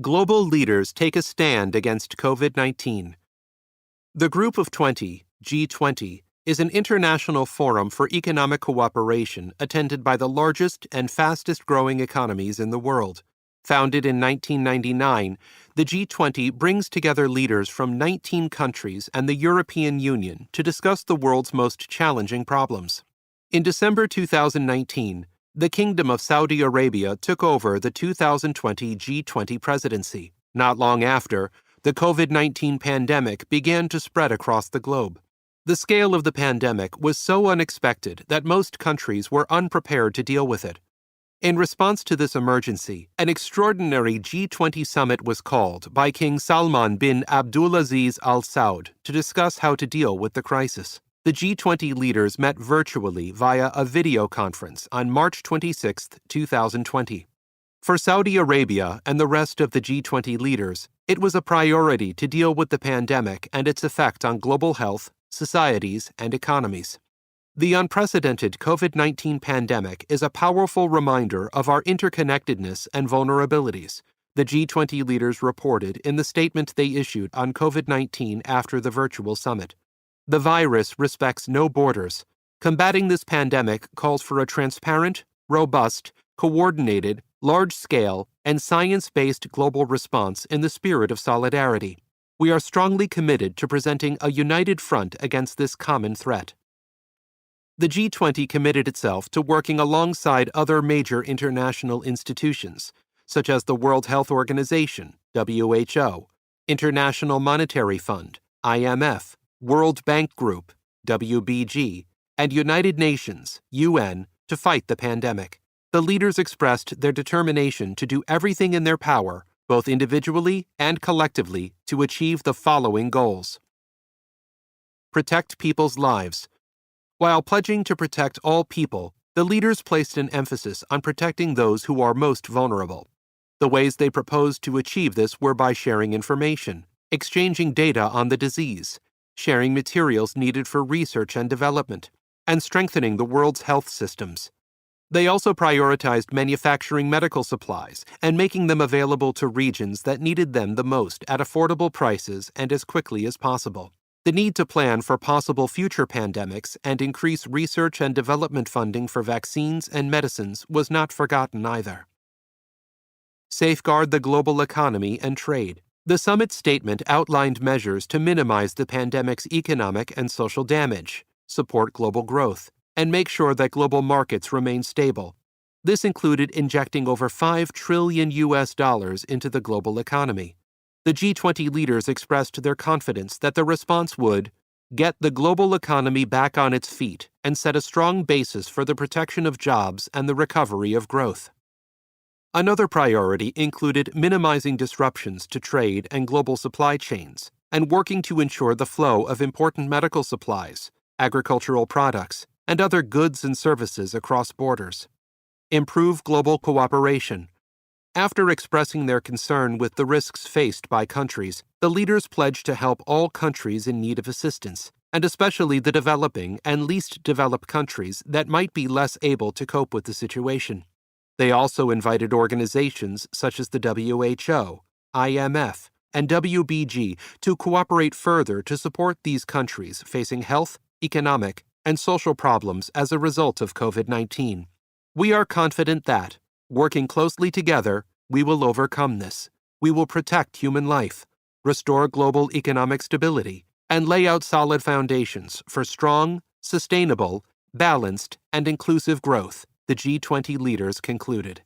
Global leaders take a stand against COVID-19. The Group of 20, G20, is an international forum for economic cooperation attended by the largest and fastest-growing economies in the world. Founded in 1999, the G20 brings together leaders from 19 countries and the European Union to discuss the world's most challenging problems. In December 2019, the Kingdom of Saudi Arabia took over the 2020 G20 presidency. Not long after, the COVID-19 pandemic began to spread across the globe. The scale of the pandemic was so unexpected that most countries were unprepared to deal with it. In response to this emergency, an extraordinary G20 summit was called by King Salman bin Abdulaziz Al Saud to discuss how to deal with the crisis. The G20 leaders met virtually via a video conference on March 26, 2020. For Saudi Arabia and the rest of the G20 leaders, it was a priority to deal with the pandemic and its effect on global health, societies, and economies. The unprecedented COVID-19 pandemic is a powerful reminder of our interconnectedness and vulnerabilities, the G20 leaders reported in the statement they issued on COVID-19 after the virtual summit. The virus respects no borders. Combating this pandemic calls for a transparent, robust, coordinated, large-scale, and science-based global response in the spirit of solidarity. We are strongly committed to presenting a united front against this common threat. The G20 committed itself to working alongside other major international institutions, such as the World Health Organization, WHO, International Monetary Fund, IMF, World Bank Group, WBG, and United Nations, UN, to fight the pandemic. The leaders expressed their determination to do everything in their power, both individually and collectively, to achieve the following goals. Protect people's lives. While pledging to protect all people, the leaders placed an emphasis on protecting those who are most vulnerable. The ways they proposed to achieve this were by sharing information, exchanging data on the disease, sharing materials needed for research and development, and strengthening the world's health systems. They also prioritized manufacturing medical supplies and making them available to regions that needed them the most at affordable prices and as quickly as possible. The need to plan for possible future pandemics and increase research and development funding for vaccines and medicines was not forgotten either. Safeguard the global economy and trade. The summit statement outlined measures to minimize the pandemic's economic and social damage, support global growth, and make sure that global markets remain stable. This included injecting over $5 trillion into the global economy. The G20 leaders expressed their confidence that the response would get the global economy back on its feet and set a strong basis for the protection of jobs and the recovery of growth. Another priority included minimizing disruptions to trade and global supply chains and working to ensure the flow of important medical supplies, agricultural products, and other goods and services across borders. Improve global cooperation. After expressing their concern with the risks faced by countries, the leaders pledged to help all countries in need of assistance, and especially the developing and least developed countries that might be less able to cope with the situation. They also invited organizations such as the WHO, IMF, and WBG to cooperate further to support these countries facing health, economic, and social problems as a result of COVID-19. We are confident that, working closely together, we will overcome this. We will protect human life, restore global economic stability, and lay out solid foundations for strong, sustainable, balanced, and inclusive growth, the G20 leaders concluded.